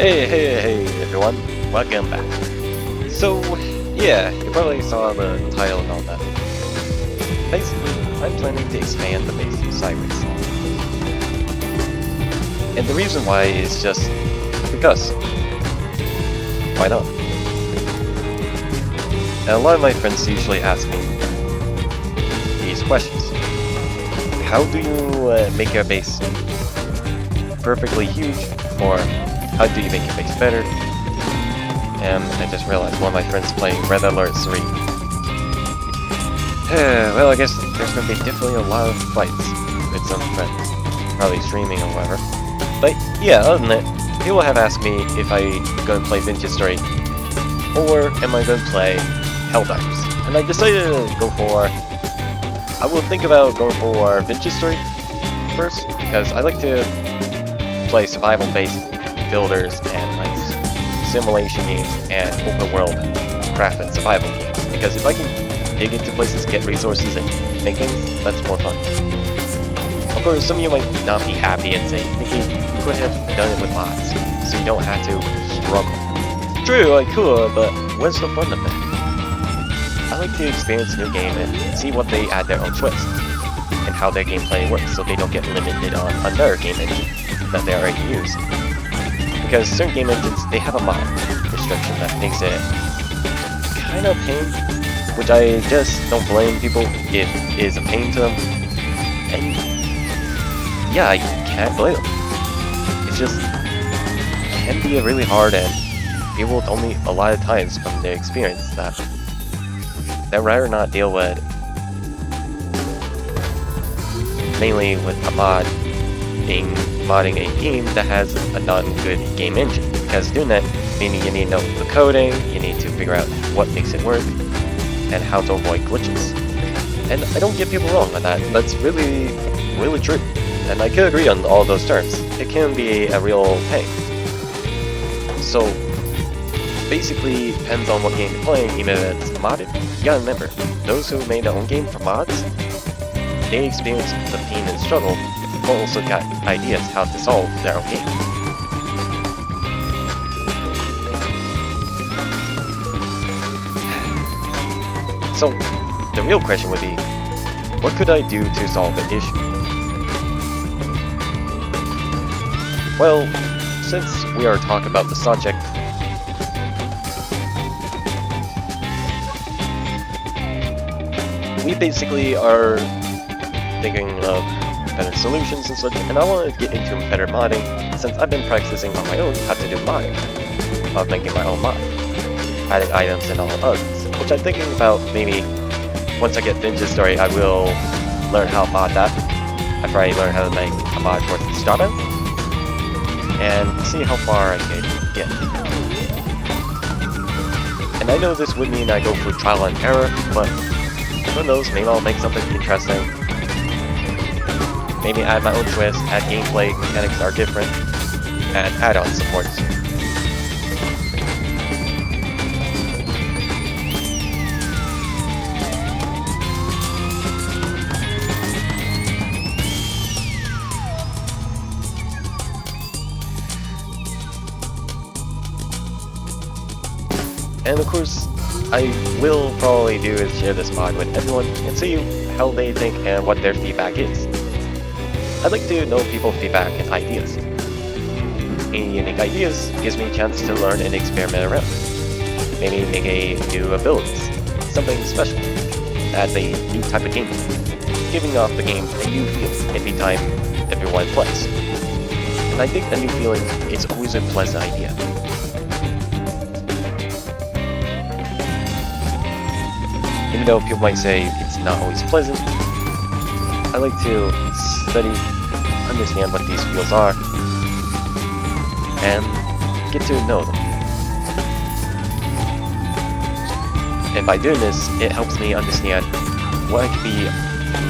Hey everyone, welcome back. So, yeah, you probably saw the title and all that. Basically, I'm planning to expand the base of Sideways. And the reason why is just because. Why not? And a lot of my friends usually ask me these questions. How do you make your base perfectly huge, or how do you make your base better? And I just realized one of my friends playing Red Alert 3. Well, I guess there's gonna be definitely a lot of fights with some friends, probably streaming or whatever. But yeah, other than that, people have asked me if I'm gonna play Vintage Story or am I gonna play Helldivers. And I decided to go for, I will think about going for Vintage Story first, because I like to play survival-based builders and like simulation games and open world craft and survival games, because if I can dig into places, get resources and make things, that's more fun. Of course, some of you might not be happy and say, Mickey, you could have done it with mods, so you don't have to struggle. True, I could, but what's the fun of that? I like to experience a new game and see what they add their own twist, and how their gameplay works so they don't get limited on another game engine that they already use. Because certain game engines, they have a mod restriction that makes it kind of a pain, which I just don't blame people if it is a pain to them. And yeah, I can't blame them. It's just, it can be really hard, and people told me a lot of times from their experience that they'd rather not deal with, mainly with a mod modding a game that has a non-good game engine, because doing that, meaning you need to know the coding, you need to figure out what makes it work, and how to avoid glitches. And I don't get people wrong on that, that's really true, and I could agree on all those terms. It can be a real pain. So, basically, depends on what game you're playing, even if it's modded. You gotta remember, those who made their own game for mods, they experience the pain and struggle, but also got ideas how to solve their own game. So, the real question would be, what could I do to solve the issue? Well, since we are talking about the subject, we basically are thinking of better solutions and such, and I want to get into better modding, since I've been practicing on my own how to do modding, of making my own mod, adding items and all others, which I'm thinking about maybe once I get Vintage Story, I will learn how to mod that, after I learn how to make a mod for StarBound, and see how far I can get. And I know this would mean I go through trial and error, but who knows, maybe I'll make something interesting. Maybe add my own twist, add gameplay mechanics that are different, and add-on supports. And of course, I will probably do is share this mod with everyone and see how they think and what their feedback is. I'd like to know people's feedback and ideas. Any unique ideas gives me a chance to learn and experiment around. Maybe make a new abilities, something special, add a new type of game, giving off the game a new feel every time everyone plays. And I think a new feeling is always a pleasant idea. Even though people might say it's not always pleasant, I like to study, understand what these feels are, and get to know them. And by doing this, it helps me understand what I could be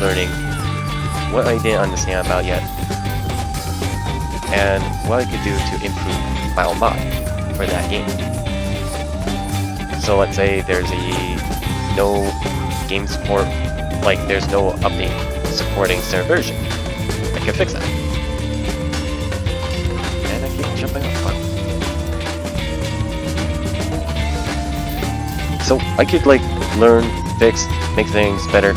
learning, what I didn't understand about yet, and what I could do to improve my own mod for that game. So let's say there's no game support, like there's no update supporting certain version. I can fix that. And I keep jumping off. So I could like learn, fix, make things better,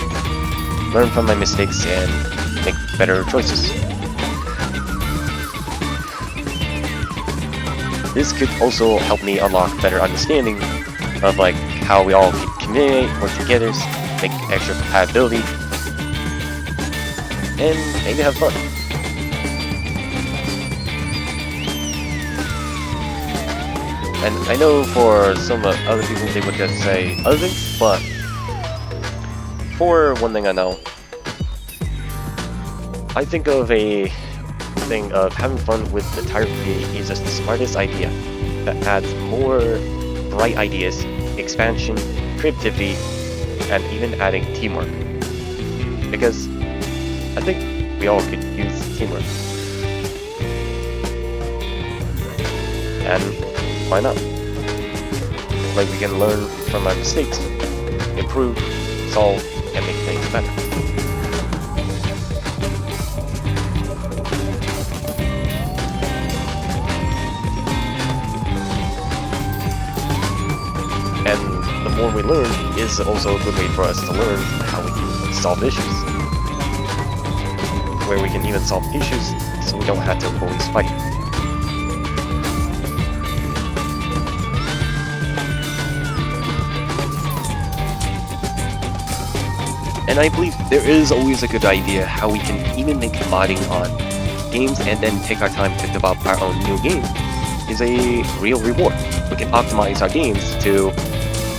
learn from my mistakes, and make better choices. This could also help me unlock better understanding of like how we all can communicate, work together, make extra compatibility, and maybe have fun. And I know for some other people they would just say other things, but for one thing I know, I think of a thing of having fun with the entire community is just the smartest idea that adds more bright ideas, expansion, creativity, and even adding teamwork. Because I think we all could use teamwork. And why not? Like we can learn from our mistakes, improve, solve, and make things better. And the more we learn is also a good way for us to learn how we can solve issues. Where we can even solve issues so we don't have to always fight. And I believe there is always a good idea how we can even make modding on games and then take our time to develop our own new game is a real reward. We can optimize our games to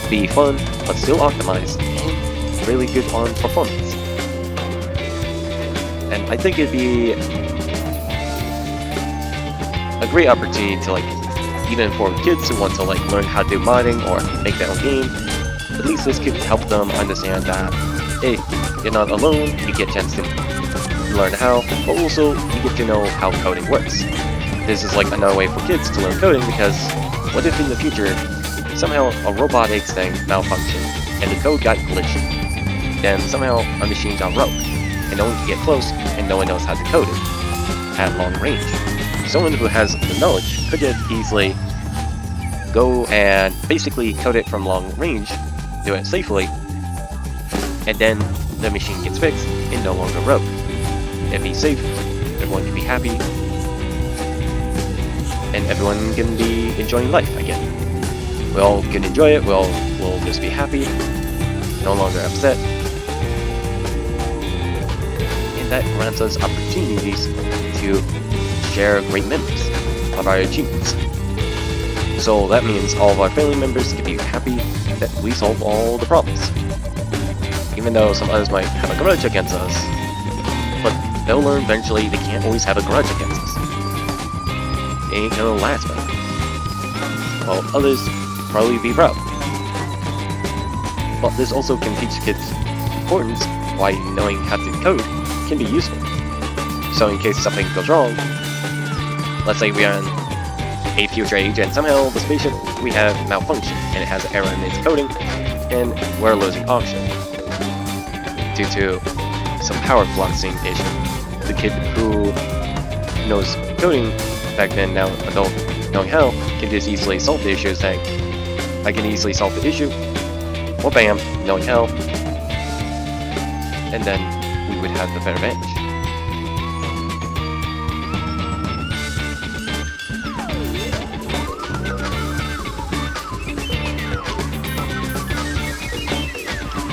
be fun, but still optimized and really good on performance. And I think it'd be a great opportunity to like, even for kids who want to like learn how to do modding or make their own game, at least this could help them understand that, hey, you're not alone, you get a chance to learn how, but also you get to know how coding works. This is like another way for kids to learn coding because what if in the future, somehow a robotics thing malfunctioned and the code got glitched, then somehow a machine got broke, and no one can get close and no one knows how to code it at long range. Someone who has the knowledge could just easily go and basically code it from long range, do it safely, and then the machine gets fixed and no longer broke. It'd be safe, everyone can be happy, and everyone can be enjoying life again. We all can enjoy it, we'll just be happy, no longer upset, and that grants us opportunities to share great memories of our achievements. So that means all of our family members can be happy that we solve all the problems. Even though some others might have a grudge against us, but they'll learn eventually they can't always have a grudge against us. It ain't gonna last forever. While others probably be proud. But this also can teach kids importance why knowing how to code can be useful. So in case something goes wrong, let's say we are in a future age and somehow the spaceship we have malfunctioned and it has an error in its coding and we're losing oxygen due to some power fluxing issue. The kid who knows coding back then, now adult, knowing how, can just easily solve the issue saying, I can easily solve the issue, or bam, knowing how, and then we would have the better advantage.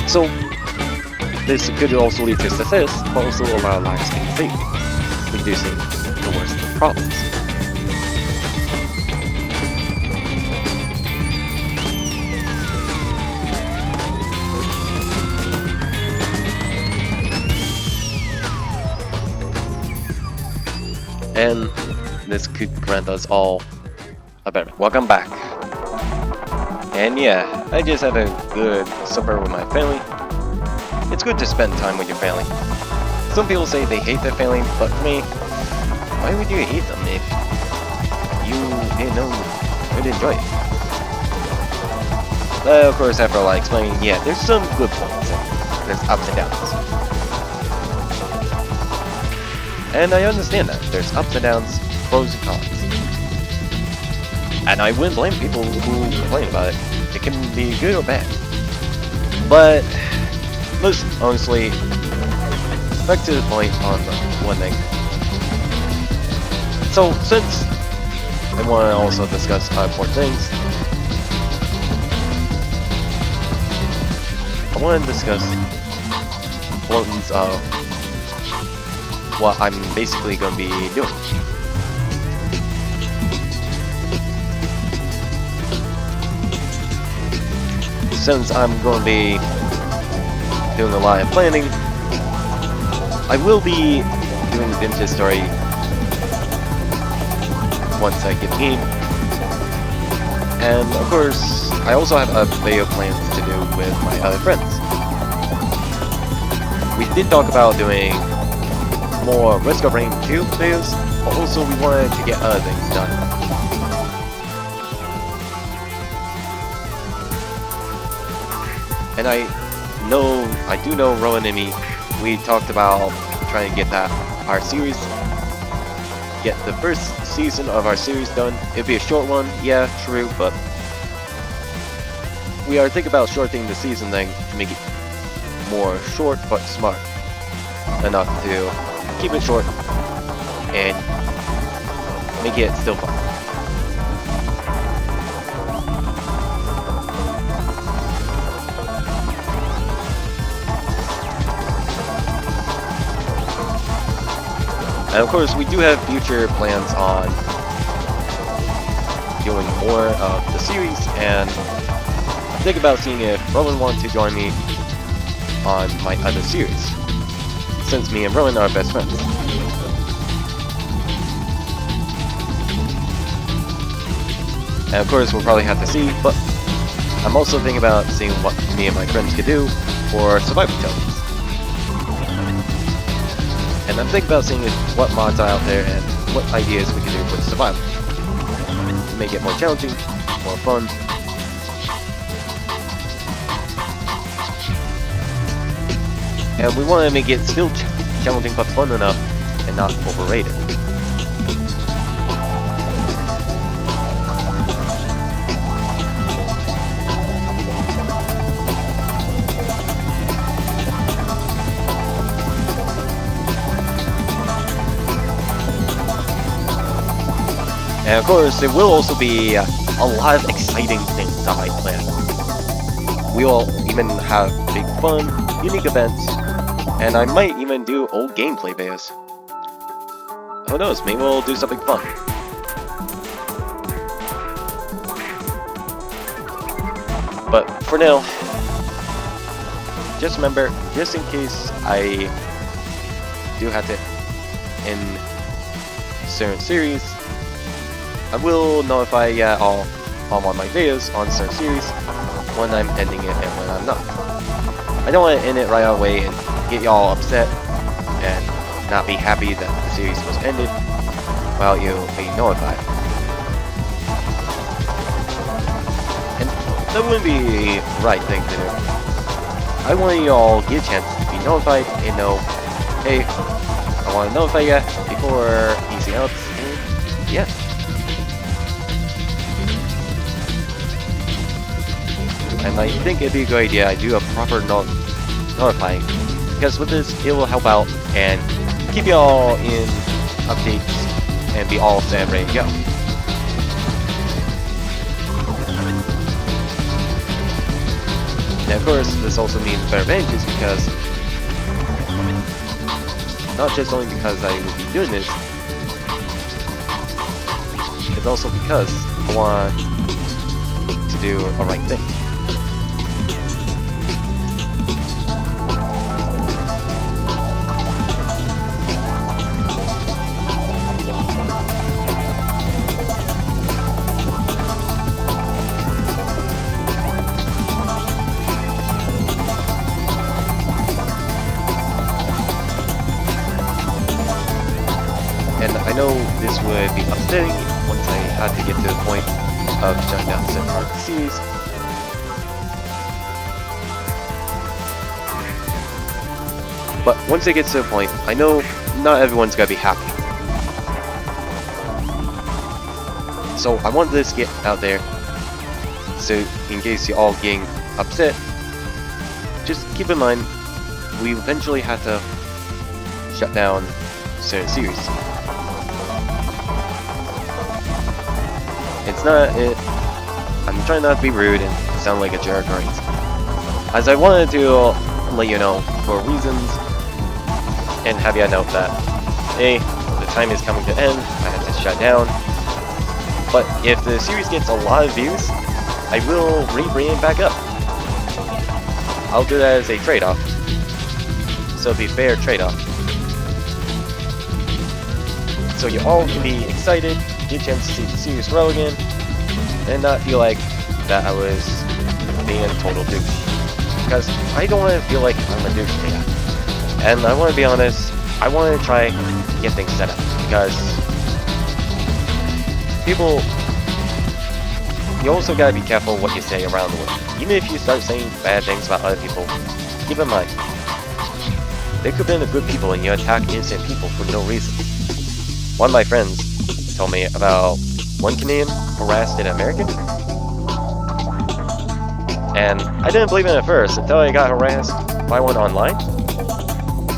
So, this could also lead to success, but also allow lasting safety, reducing the worst problems. And this could grant us all a better. Welcome back. And yeah, I just had a good supper with my family. It's good to spend time with your family. Some people say they hate their family, but for me, why would you hate them if you didn't know or didn't enjoy it? Of course, after all I explained, yeah, there's some good points and there's ups and downs. And I understand that. There's ups and downs, pros and cons. And I wouldn't blame people who complain about it, it can be good or bad. But most honestly, back to the point on one thing. So since I want to also discuss important things, I want to discuss importance of what I'm basically going to be doing. Since I'm going to be doing a lot of planning, I will be doing the vintage story once I get in. And of course, I also have other video plans to do with my other friends. We did talk about doing more Risk of Rain 2 videos, but also we wanted to get other things done. And I do know Rowan and me, we talked about trying to get our series, get the first season of our series done. It'd be a short one, yeah, true, but we are thinking about shortening the season thing to make it more short but smart enough to keep it short and make it still fun. And of course, we do have future plans on doing more of the series, and think about seeing if Rowan wants to join me on my other series, since me and Rowan are best friends. And of course, we'll probably have to see, but I'm also thinking about seeing what me and my friends could do for survival tokens. And I'm thinking about seeing what mods are out there and what ideas we can do for survival to make it more challenging, more fun. And we want to make it still challenging but fun enough and not overrated. And of course, there will also be a lot of exciting things on my plan. We will even have big fun, unique events, and I might even do old gameplay videos. Who knows, maybe we'll do something fun. But for now, just remember, just in case I do have to end certain series, I will notify all on my videos on certain series when I'm ending it and when I'm not. I don't want to end it right away and get y'all upset and not be happy that the series was ended while you being notified. And that wouldn't be the right thing to do. I want y'all get a chance to be notified and know, hey, I want to notify you before easy outs, and yeah. And I think it'd be a good idea I do a proper notifying, because with this it will help out and keep y'all in updates and be all set and ready to go. And of course, this also means better advantages because not just only because I will be doing this, it's also because I want to do a right thing. And I know this would be upsetting once I had to get to the point of shutting down certain part of the series. But once it gets to the point, I know not everyone's gonna be happy. So I want this to get out there So in case you all getting upset, just keep in mind we eventually have to shut down certain series. It's not it. I'm trying not to be rude and sound like a jerk or anything, as I wanted to let you know for reasons and have you know that hey, the time is coming to end. I have to shut down. But if the series gets a lot of views, I will bring it back up. I'll do that as a trade-off. So it'll be a fair trade-off. So you all can be excited, get a chance to see the series grow again, and not feel like that I was being a total douche. Because I don't want to feel like I'm a douche man. And I want to be honest, I want to try and get things set up. Because people, you also gotta be careful what you say around the world. Even if you start saying bad things about other people, keep in mind, they could have been good people and you attack innocent people for no reason. One of my friends told me about one Canadian harassed an American, and I didn't believe it at first until I got harassed by one online.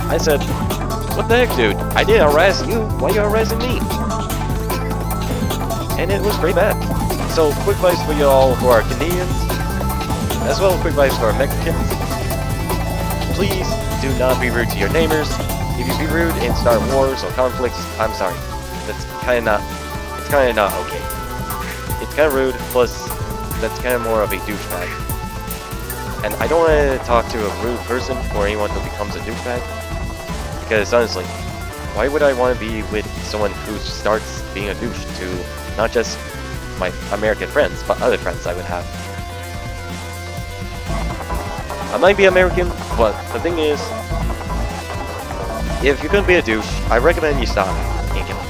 I said, what the heck, dude? I didn't harass you, why are you harassing me? And it was pretty bad. So, quick advice for y'all who are Canadians, as well as quick advice for Mexicans. Please do not be rude to your neighbors. If you be rude and start wars or conflicts, I'm sorry. That's kind of not okay. It's kind of rude, plus that's kind of more of a douchebag. And I don't want to talk to a rude person or anyone who becomes a douchebag, because honestly, why would I want to be with someone who starts being a douche to not just my American friends, but other friends I would have? I might be American, but the thing is, if you're gonna be a douche, I recommend you stop and get it.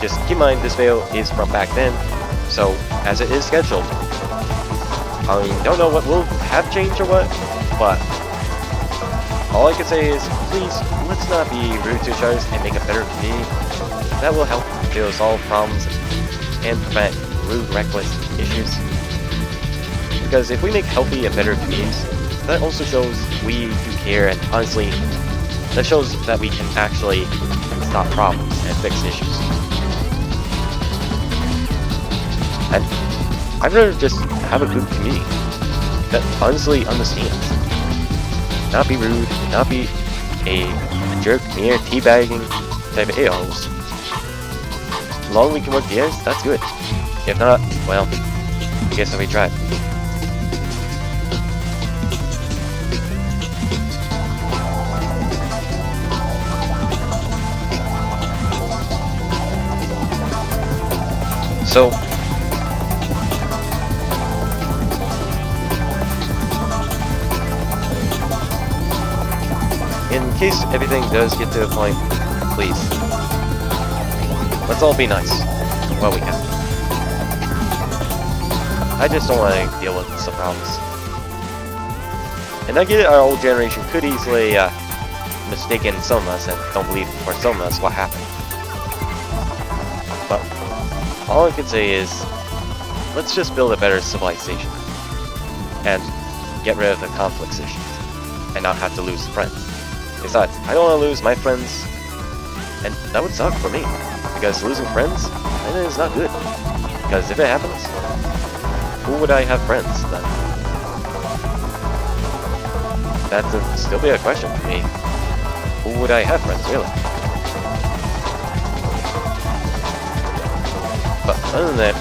Just keep in mind, this video is from back then, so as it is scheduled, I don't know what will have changed or what, but all I can say is, please, let's not be rude to each other and make a better community. That will help to solve problems and prevent rude, reckless issues. Because if we make healthy and better communities, that also shows we do care, and honestly, that shows that we can actually stop problems and fix issues. And I'd rather just have a good community that honestly understands. Not be rude, not be a jerk, mere teabagging type of a-holes. As long as we can work together, that's good. If not, well, I guess we tried. So, in case everything does get to a point, please, let's all be nice while we can. I just don't want to deal with some problems. And I get it, our old generation could easily mistaken some of us and don't believe for some of us what happened. But all I can say is, let's just build a better civilization and get rid of the conflicts issues and not have to lose friends. Besides, I don't want to lose my friends, and that would suck for me, because losing friends, that is not good. Because if it happens, who would I have friends then? That would still be a question for me. Who would I have friends, really? But other than that,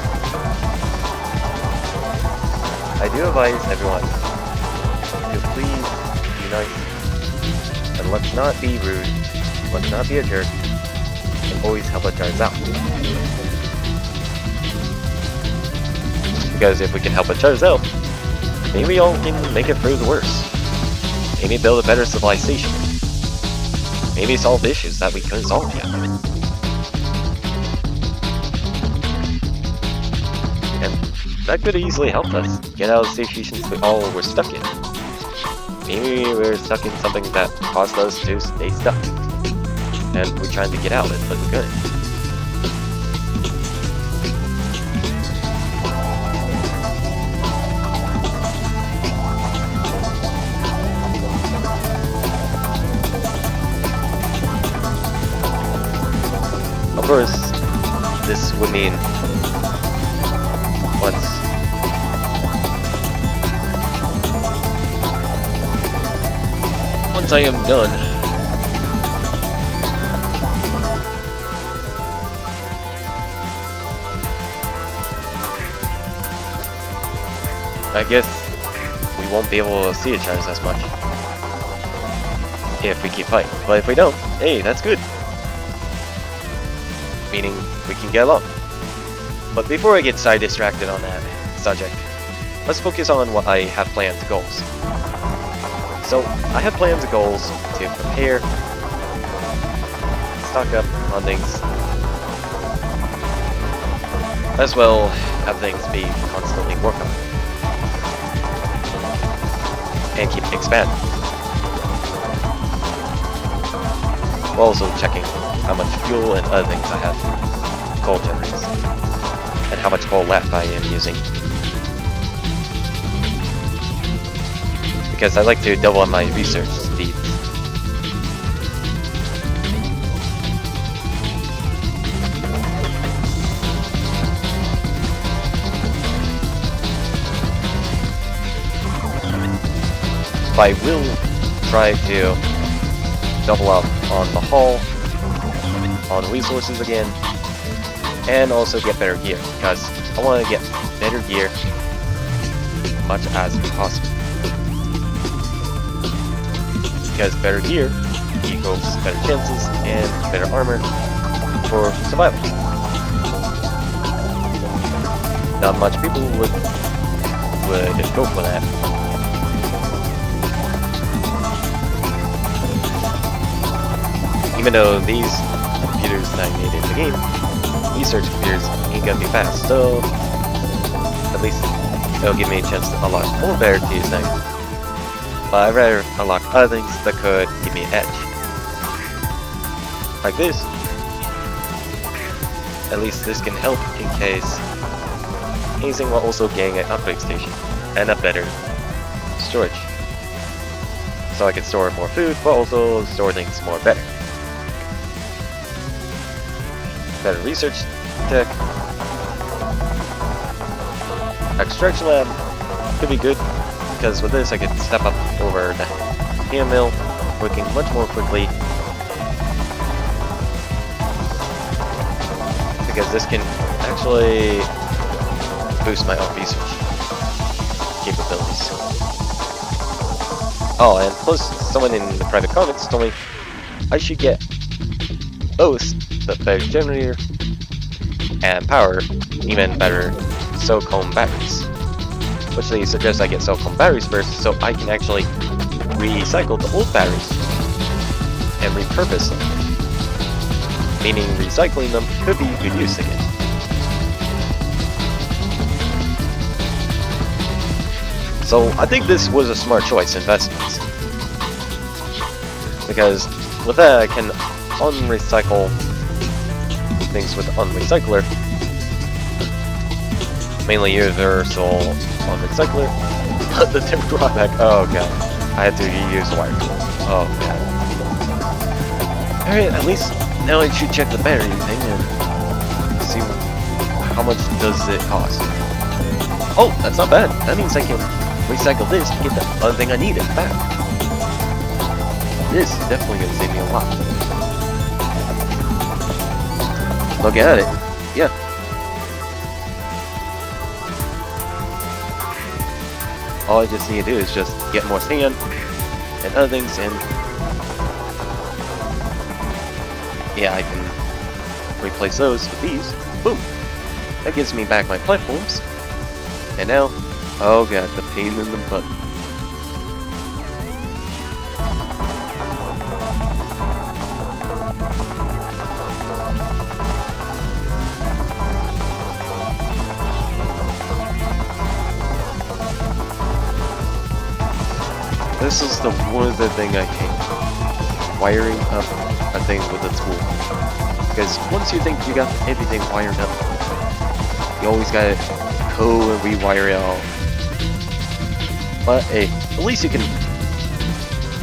I do advise everyone to please be nice, and let's not be rude, let's not be a jerk, and always help each other out. Because if we can help each other out, maybe we all can make it through the worst. Maybe build a better civilization. Maybe solve issues that we couldn't solve yet. And that could easily help us get out of situations we all were stuck in. Maybe we're stuck in something that caused us to stay stuck, and we're trying to get out of it, but we couldn't. course, this would mean once I am done, I guess we won't be able to see each other as much if we keep fighting. But if we don't, hey, that's good. Meaning we can get along. But before I get side distracted on that subject, let's focus on what I have planned goals. So I have plans and goals to prepare, stock up on things, as well have things be constantly worked on, and keep expanding. While also checking how much fuel and other things I have for coal generators, and how much coal left I am using. Because I like to double on my research speed. But I will try to double up on the hull, on resources again, and also get better gear, because I want to get better gear as much as possible. Because better gear equals better chances and better armor for survival. Not much people would go for that. Even though these computers that I made in the game, research computers, ain't gonna be fast, so at least it'll give me a chance to unlock more better to use things. But I'd rather unlock other things that could give me an edge. Like this. At least this can help in case anything while also getting an upgrade station and a better storage. So I can store more food, but also store things more better. Better research tech. Extraction lab could be good, because with this I could step up over the hand mill, working much more quickly. Because this can actually boost my own research capabilities. Oh, and plus someone in the private comments told me I should get both the better generator and power, even better silicone batteries. Which they suggest I get silicone batteries first, so I can actually recycle the old batteries and repurpose them. Meaning recycling them could be good use again. So I think this was a smart choice, investments. Because with that I can unrecycle things with the unrecycler. Mainly universal unrecycler. The different drawback. Oh god. I had to reuse the wire tool. Oh god. Alright, at least now I should check the battery thing and see how much does it cost. Oh, that's not bad. That means I can recycle this to get the other thing I needed back. This is definitely gonna save me a lot. Look at it. Yeah. All I just need to do is just get more sand and other things, and yeah, I can replace those with these. Boom! That gives me back my platforms. And now, oh god, the pain in the butt. This is the one other thing I hate. Wiring up a thing with a tool. Because once you think you got everything wired up, you always gotta go and rewire it all. But hey, at least you can,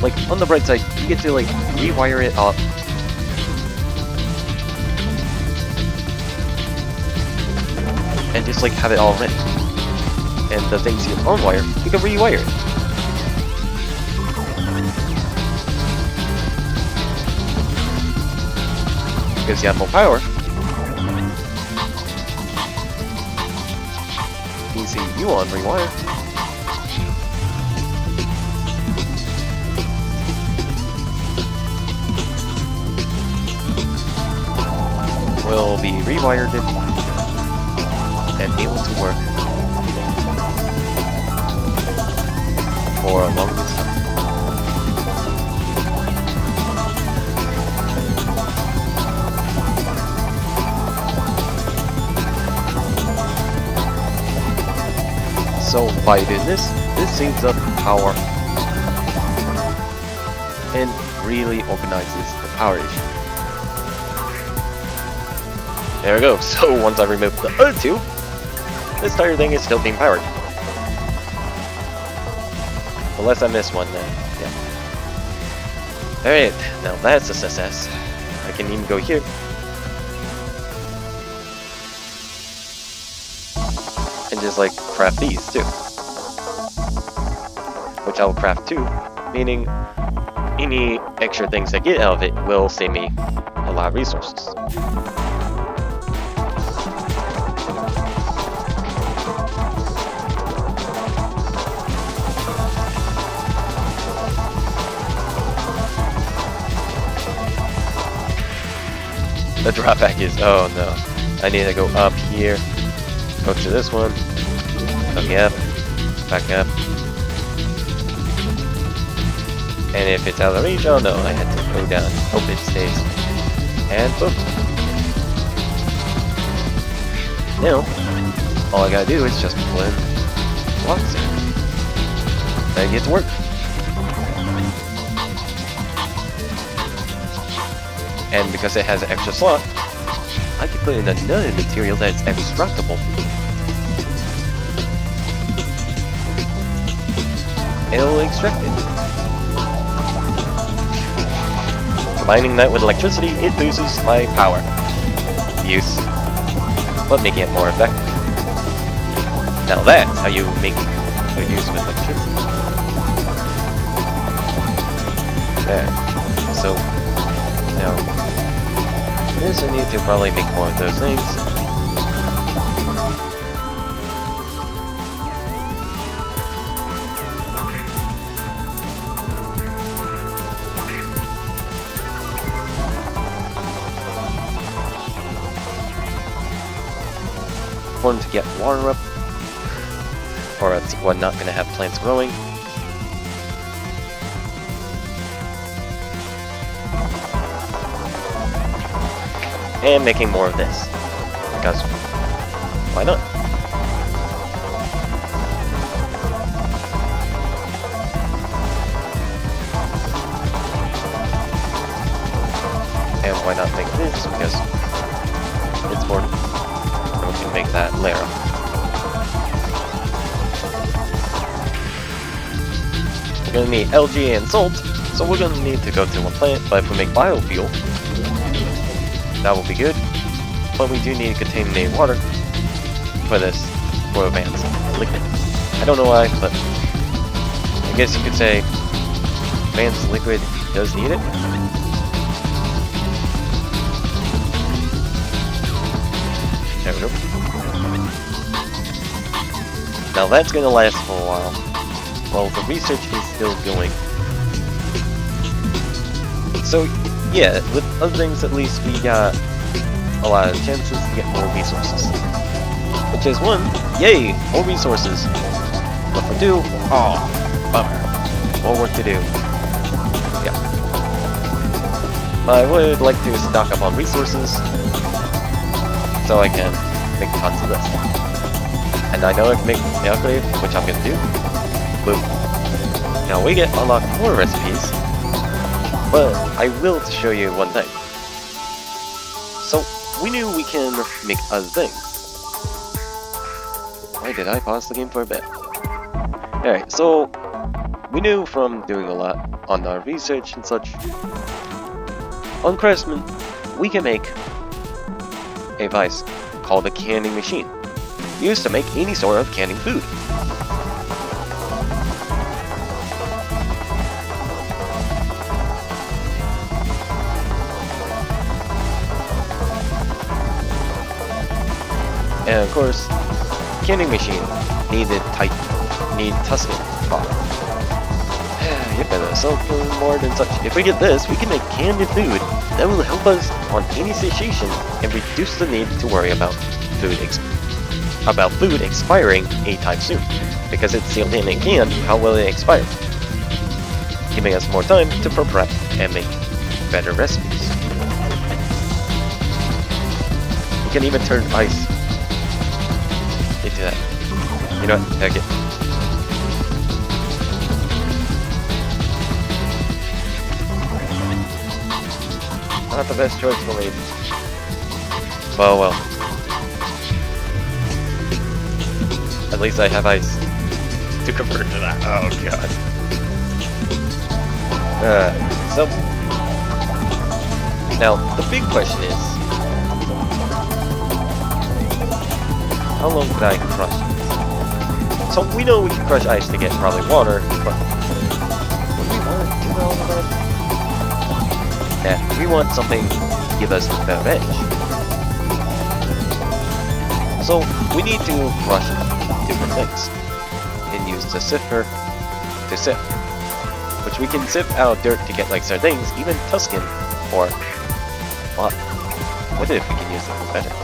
like, on the bright side, you get to like rewire it up and just like have it all ready. And the things you unwire, you can rewire it. Because you have more power. ECU on rewire. Will be rewired and able to work for a long time. So by doing this saves up power and really organizes the power issue. There we go. So once I remove the other two, this entire thing is still being powered. Unless I miss one, then yeah. Alright, now that's a success. I can even go here. And just like craft these too. Which I will craft too, meaning any extra things I get out of it will save me a lot of resources. The drawback is, oh no, I need to go up here, go to this one, come up, back up, and if it's out of range, oh no, I had to go down, hope it stays, and boom. Now, all I gotta do is just blend blocks in, and it gets to work. And because it has an extra slot, I can put in another material that's extractable. It'll extract it. Combining that with electricity, it boosts my power use, but making it more effective. Now that's how you make good use with electricity. There. So, now, yes, I need to probably make more of those things. Important to get water up, or else we're not going to have plants growing. And making more of this, because why not? And why not make this, because it's more, we can make that layer. We're going to need algae and salt, so we're going to need to go to one plant, but if we make biofuel, that will be good, but we do need contaminated water for this for advanced liquid. I don't know why, but I guess you could say advanced liquid does need it. There we go. Now that's gonna last for a while. Well, the research is still going. So yeah, with other things at least we got a lot of chances to get more resources. Which is one, yay, more resources. But for two, oh, bummer. More work to do. Yeah. I would like to stock up on resources so I can make tons of this. And I know I can make the upgrade, which I'm gonna do. Boom. Now we get unlock more recipes. But I will show you one thing. So, we knew we can make other things. Why did I pause the game for a bit? Alright, so we knew from doing a lot on our research and such, on Craftsman, we can make a device called a canning machine. used to make any sort of canning food. And of course, canning machine needed Tuscan bottom. You better something more than such. If we get this, we can make canned food that will help us on any situation and reduce the need to worry about food expiring anytime soon. Because it's sealed in and canned, how will it expire? Giving us more time to prep and make better recipes. We can even turn ice into that. You know what? Heck it. Not the best choice for me. Well. At least I have ice to convert to that. Oh god. So now the big question is, how long could I crush it? So we know we can crush ice to get probably water, but would we want to do all of that? Yeah, we want something to give us a better edge. So we need to crush different things and use the sifter to sift, which we can sift out dirt to get like sardines, even Tuscan, or what if we can use it better?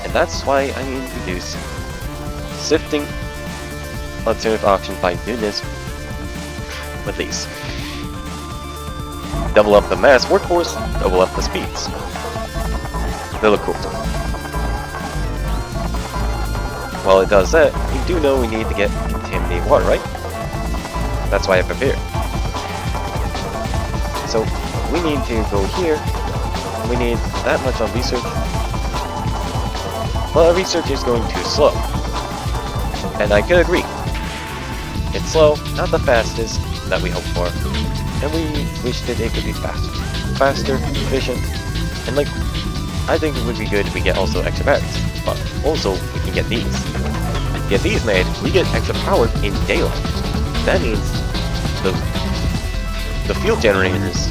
And that's why I introduce sifting alternative option by doing this with these. Double up the mass workforce, double up the speeds. They look cool. While it does that, we do know we need to get contaminated water, right? That's why I prepared. So we need to go here. We need that much on research. Well, our research is going too slow. And I could agree. It's slow, not the fastest that we hoped for. And we wish that it could be faster. Faster, efficient, and like, I think it would be good if we get also extra batteries. But also, we can get these. Get these made, we get extra power in daylight. That means the fuel generators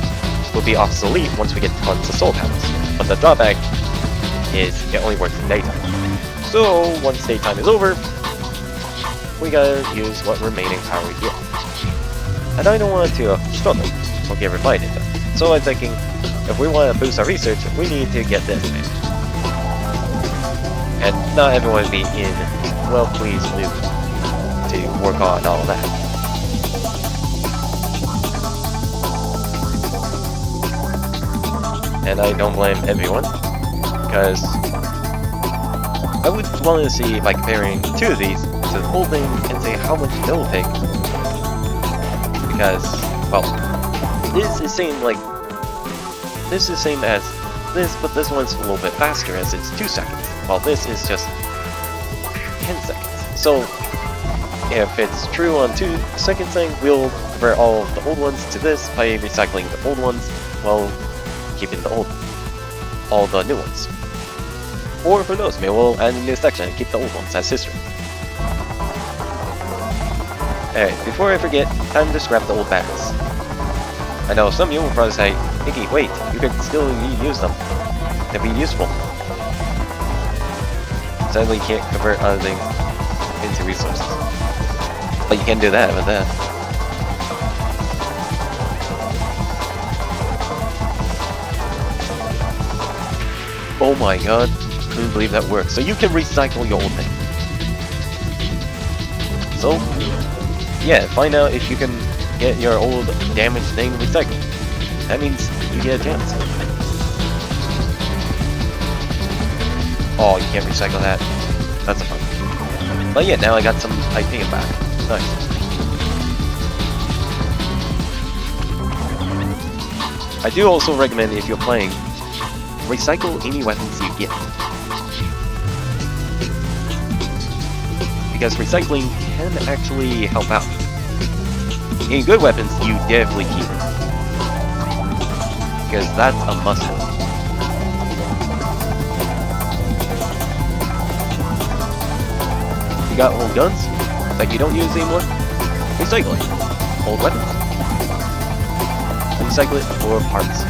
will be obsolete once we get tons of solar panels. But the drawback is it only works in daytime. So once daytime is over, we gotta use what remaining power we get. And I don't want to struggle or get reminded of. So I'm thinking, if we want to boost our research, we need to get this made. And not everyone be in well-pleased mood to work on all that. And I don't blame everyone, because I would want to see, by comparing two of these to the whole thing and say how much it will take. Because, well, this is same as this, but this one's a little bit faster as it's 2 seconds, while this is just 10 seconds. So, if it's true on 2 seconds thing, we'll convert all of the old ones to this by recycling the old ones while keeping all the new ones. Or who knows, maybe we'll add a new section and keep the old ones as history. Alright, before I forget, time to scrap the old batteries. I know some of you will probably say, Iggy, wait, you could still reuse them. They'd be useful. Sadly, you can't convert other things into resources. But you can do that with that. Oh my god, couldn't believe that works. So you can recycle your old thing. So, yeah, find out if you can get your old damaged thing recycled. That means you get a chance. Oh, you can't recycle that. That's a fun. But yeah, now I got some IP back. Nice. I do also recommend, if you're playing, recycle any weapons you get. Because recycling can actually help out. Any good weapons, you definitely keep. Because that's a must-have. You got old guns that you don't use anymore? Recycle it. Old weapons? Recycle it for parts.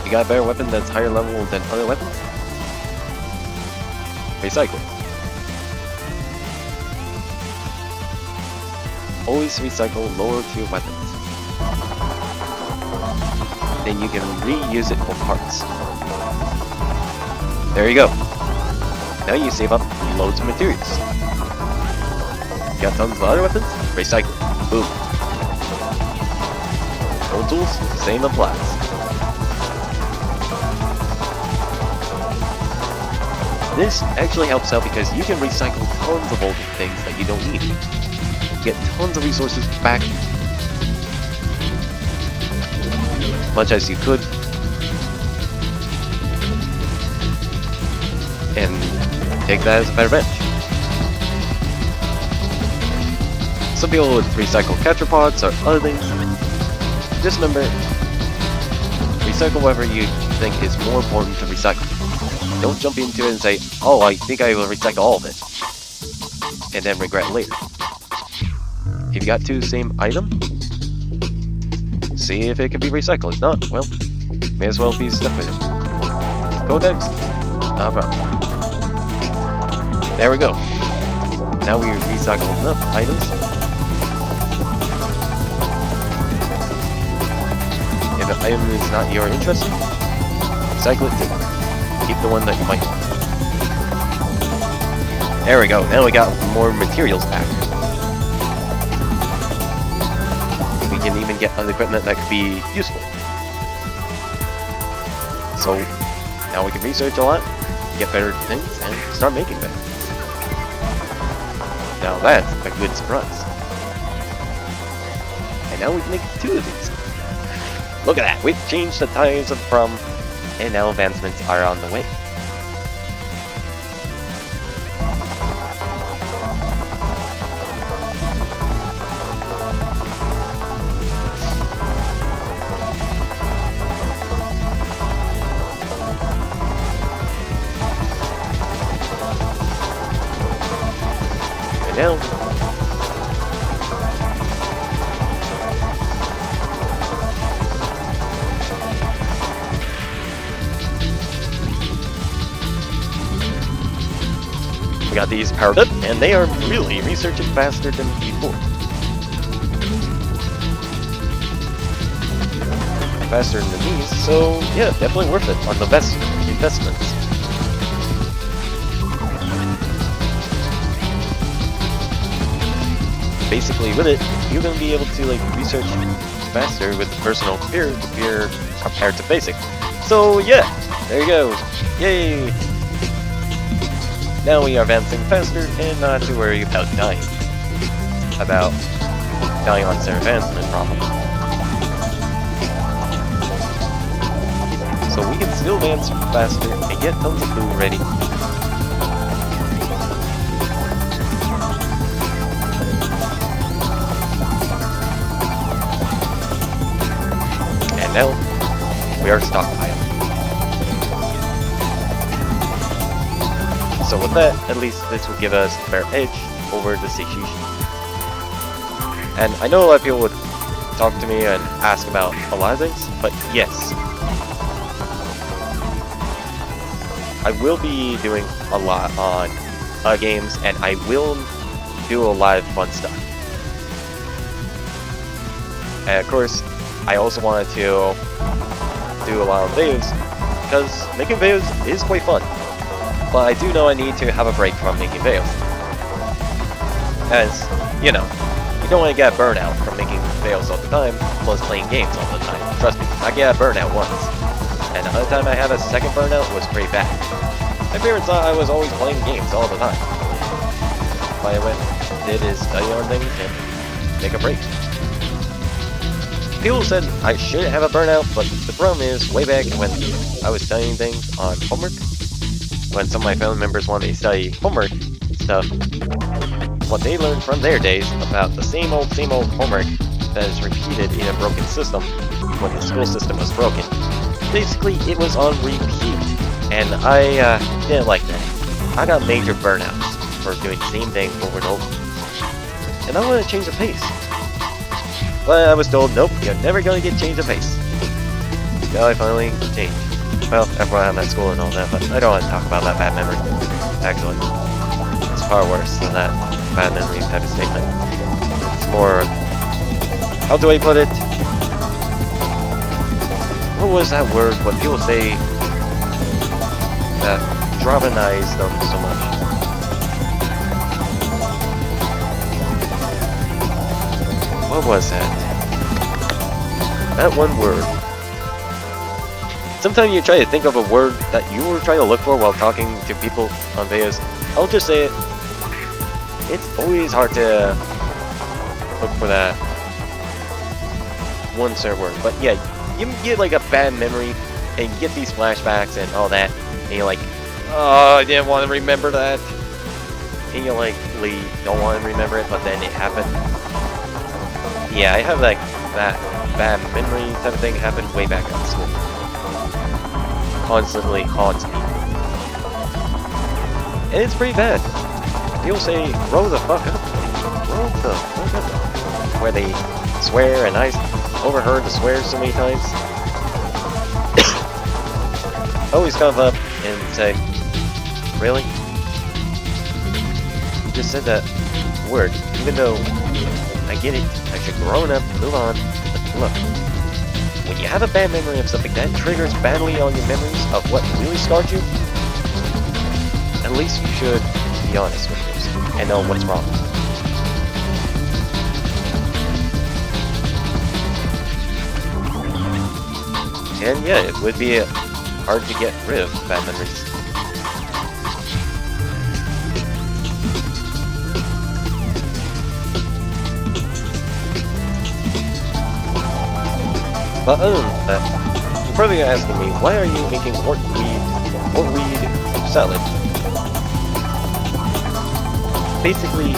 You got a better weapon that's higher level than other weapons? Recycle. Always recycle lower tier weapons. Then you can reuse it for parts. There you go. Now you save up loads of materials. You got tons of other weapons? Recycle. Boom. Old tools? Same applies. This actually helps out because you can recycle tons of old things that you don't need. Get tons of resources back, much as you could, and take that as a better bench. Some people would recycle capture pods or other things. Just remember, recycle whatever you think is more important to recycle. Don't jump into it and say, oh, I think I will recycle all of it, and then regret later. If you got two same item, see if it can be recycled. If not, well, may as well be stuck with it. Codex? Not a problem. There we go. Now we recycle enough items. If an item is not your interest, recycle it too. Keep the one that you might want. There we go, now we got more materials back. We can even get other equipment that could be useful. So, now we can research a lot, get better things, and start making them. Now that's a good surprise. And now we can make two of these. Look at that, we've changed the times of the problem. And now advancements are on the way. And now we got these powered up, and they are really researching faster than before. Faster than these, so yeah, definitely worth it on the best investments. Basically, with it, you're gonna be able to like research faster with personal peer-to-peer compared to basic. So yeah, there you go. Yay! Now we are advancing faster and not to worry about dying. About dying on their advancement problem. So we can still advance faster and get tons of food ready. And now we are stockpiling. So with that, at least this will give us a fair edge over the Seishishi. And I know a lot of people would talk to me and ask about a lot of things, but yes. I will be doing a lot on games, and I will do a lot of fun stuff. And of course, I also wanted to do a lot of videos, because making videos is quite fun. But I do know I need to have a break from making videos. As, you know, you don't want to get a burnout from making videos all the time, plus playing games all the time. Trust me, I get a burnout once. And another time I had a second burnout was pretty bad. My parents thought I was always playing games all the time. What I went did is study on things and take a break. People said I should have a burnout, but the problem is, way back when I was studying things on homework, when some of my family members want me to study homework stuff, what they learned from their days about the same old homework that is repeated in a broken system when the school system was broken. Basically, it was on repeat, and I didn't like that. I got major burnouts for doing the same thing over and over, and I want to change the pace. But I was told, nope, you're never going to get change of pace. So I finally changed. Well, after I'm at school and all that, but I don't want to talk about that bad memory. Actually, it's far worse than that bad memory type of statement. It's more, how do I put it? What was that word when people say that dramatize them so much? What was that? That one word. Sometimes you try to think of a word that you were trying to look for while talking to people on videos. I'll just say it. It's always hard to look for that one certain word. But yeah, you get like a bad memory and you get these flashbacks and all that. And you're like, oh, I didn't want to remember that. And you like don't want to remember it, but then it happened. Yeah, I have like that bad memory type of thing happen way back in school. Constantly haunts me. And it's pretty bad. People say, grow the fuck up. Grow the fuck up. Where they swear, and I overheard the swears so many times. Always come up and say, really? You just said that word, even though I get it, I should grow up, move on, but look. When you have a bad memory of something that triggers badly on your memories of what really scarred you, at least you should be honest with yourself and know what's wrong. And yeah, it would be hard to get rid of bad memories. But other than that, you're probably asking me, why are you making portweed salad? Basically,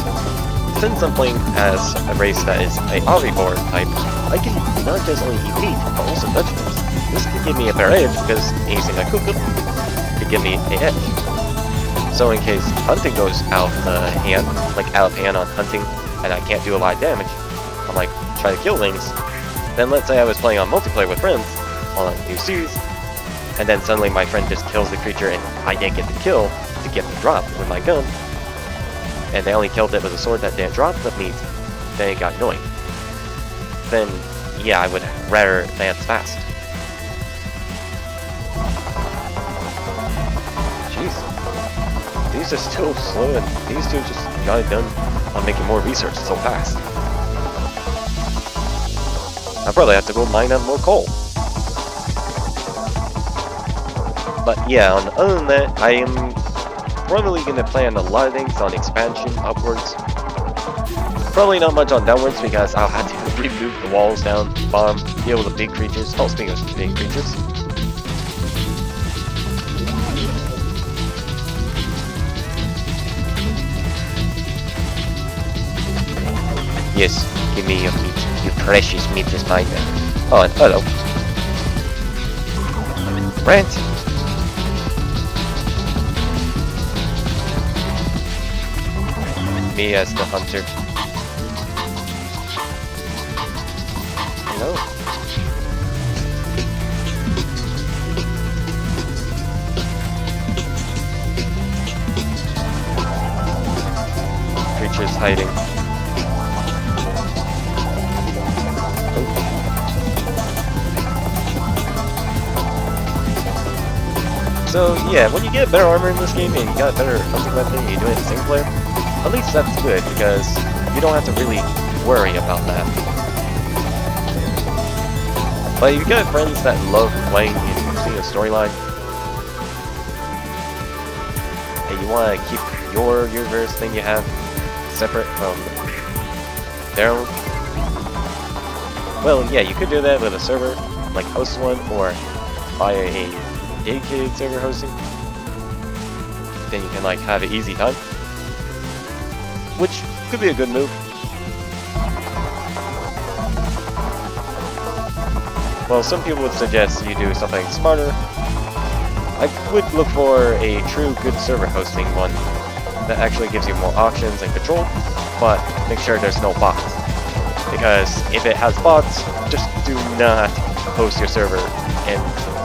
since I'm playing as a race that is a omnivore type, I can not just only eat meat, but also vegetables. This could give me a better edge because anything I cook could give me an edge. So in case hunting goes out of hand, like out of hand on hunting, and I can't do a lot of damage, I'm like, try to kill things. Then let's say I was playing on multiplayer with friends on new series, and then suddenly my friend just kills the creature and I didn't get the kill to get the drop with my gun, and they only killed it with a sword that didn't drop the meat, then it got annoying. Then, yeah, I would rather advance fast. Jeez. These are still slow, and these two just got it done on making more research so fast. I probably have to go mine up more coal. But yeah, other than that, I am probably going to plan a lot of things on expansion upwards. Probably not much on downwards because I'll have to remove the walls down, bomb, deal with the big creatures. Oh, speaking of big creatures. Yes, give me your meat. Your precious meat is mine now. Oh, and hello. Rant. Me as the hunter. Hello. Creatures hiding. So yeah, when you get better armor in this game and you got a better hunting weapon and you do it in single player, at least that's good because you don't have to really worry about that. But if you got friends that love playing and seeing a storyline, and you want to keep your universe thing you have separate from their own, well yeah, you could do that with a server, like host one, or buy a dedicated server hosting. then you can like have an easy time, which could be a good move. Well, some people would suggest you do something smarter. I would look for a true good server hosting one that actually gives you more options and control, but make sure there's no bots. Because if it has bots, just do not host your server and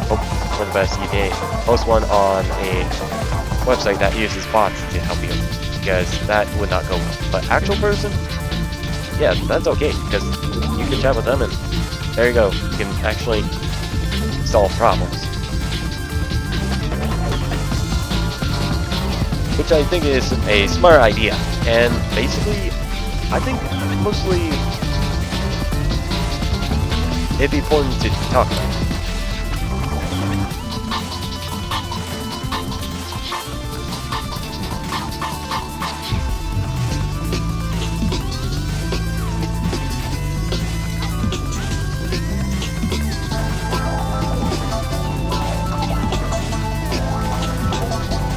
hope for the best. You can host one on a website that uses bots to help you, because that would not go well. But actual person, yeah, that's okay, because you can chat with them and there you go, you can actually solve problems. Which I think is a smart idea, and basically, I think mostly it'd be important to talk about.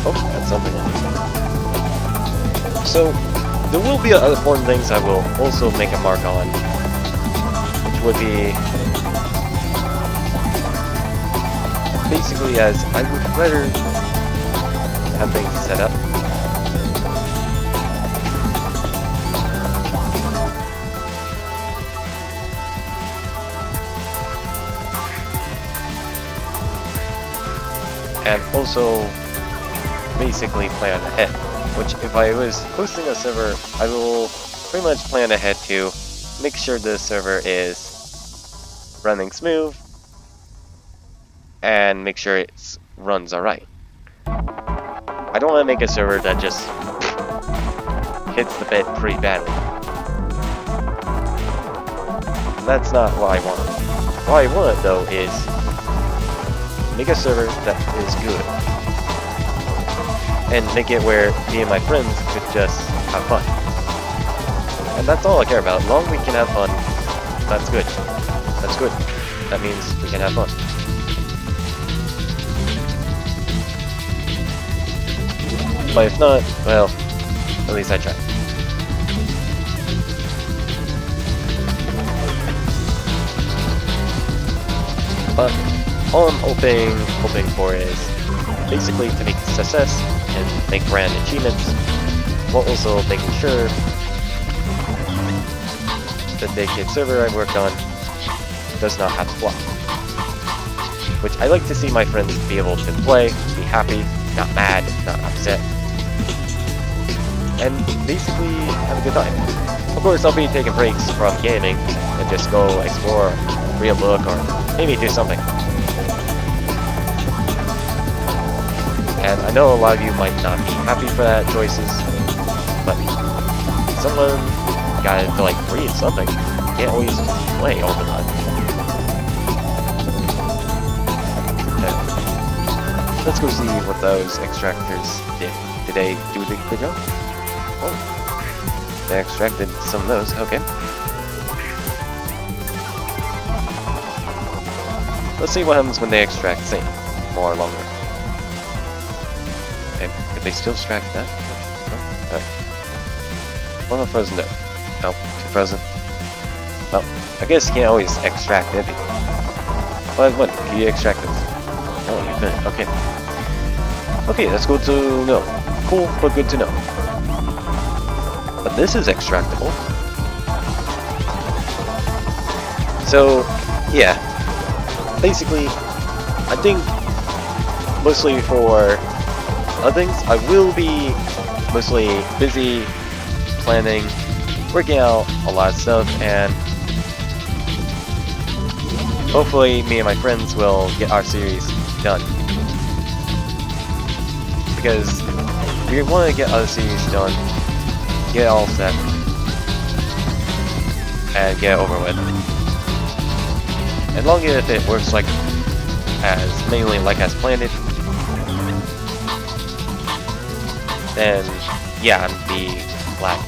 Oh, that's something. So, there will be other important things I will also make a mark on, which would be basically as I would rather have things set up. And also basically plan ahead, which if I was hosting a server, I will pretty much plan ahead to make sure the server is running smooth and make sure it runs alright. I don't want to make a server that just hits the bed pretty badly. That's not what I want. What I want though is make a server that is good. And make it where me and my friends could just have fun. And that's all I care about. As long as we can have fun, that's good. That's good. That means we can have fun. But if not, well, at least I tried. But all I'm hoping for is basically to make success and make grand achievements, while also making sure the naked server I worked on does not have flaws. Which I like to see my friends be able to play, be happy, not mad, not upset, and basically have a good time. Of course, I'll be taking breaks from gaming and just go explore, read a book, or maybe do something. And I know a lot of you might not be happy for that choices, but someone gotta feel like read something. You can't always play all the time. Okay. Let's go see what those extractors did. Did they do a good job? Oh, they extracted some of those. Okay. Let's see what happens when they extract same more or longer. Did they still extract that? No? Alright. Well, not frozen though. Nope, too frozen. Well, I guess you can't always extract everything. Well, what? Can you extract this? Oh, you couldn't. Okay. Okay, that's good to know. Cool, but good to know. But this is extractable. So, yeah. Basically, I think mostly for other things, I will be mostly busy planning, working out a lot of stuff, and hopefully me and my friends will get our series done. Because we want to get our series done, get it all set, and get it over with. As long as it works like as planned it, then yeah, I'd be glad.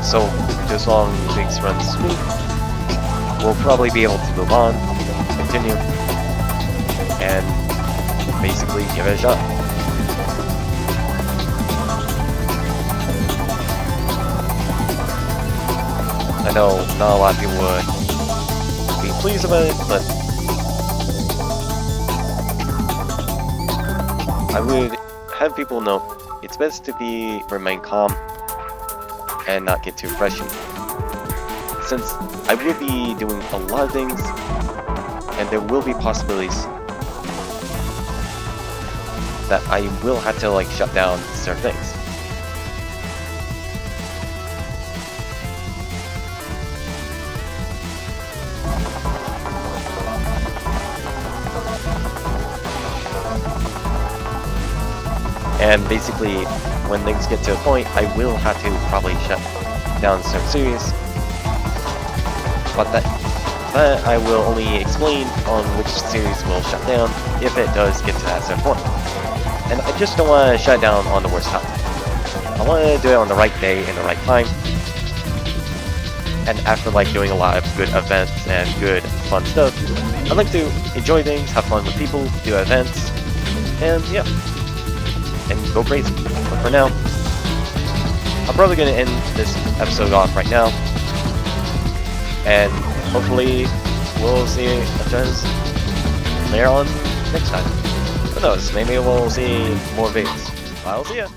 So just long things run smooth, we'll probably be able to move on, continue, and basically give it a shot. I know not a lot of people would be pleased about it, but I would have people know it's best to remain calm and not get too pressured. Since I will be doing a lot of things, and there will be possibilities that I will have to like shut down certain things. And basically, when things get to a point, I will have to probably shut down certain series. But that I will only explain on which series will shut down if it does get to that certain point. And I just don't want to shut down on the worst time. I want to do it on the right day and the right time. And after like doing a lot of good events and good fun stuff, I like to enjoy things, have fun with people, do events, and yeah. And go crazy. But for now, I'm probably going to end this episode off right now. And hopefully, we'll see each other later on next time. Who knows, maybe we'll see more videos. I'll see ya!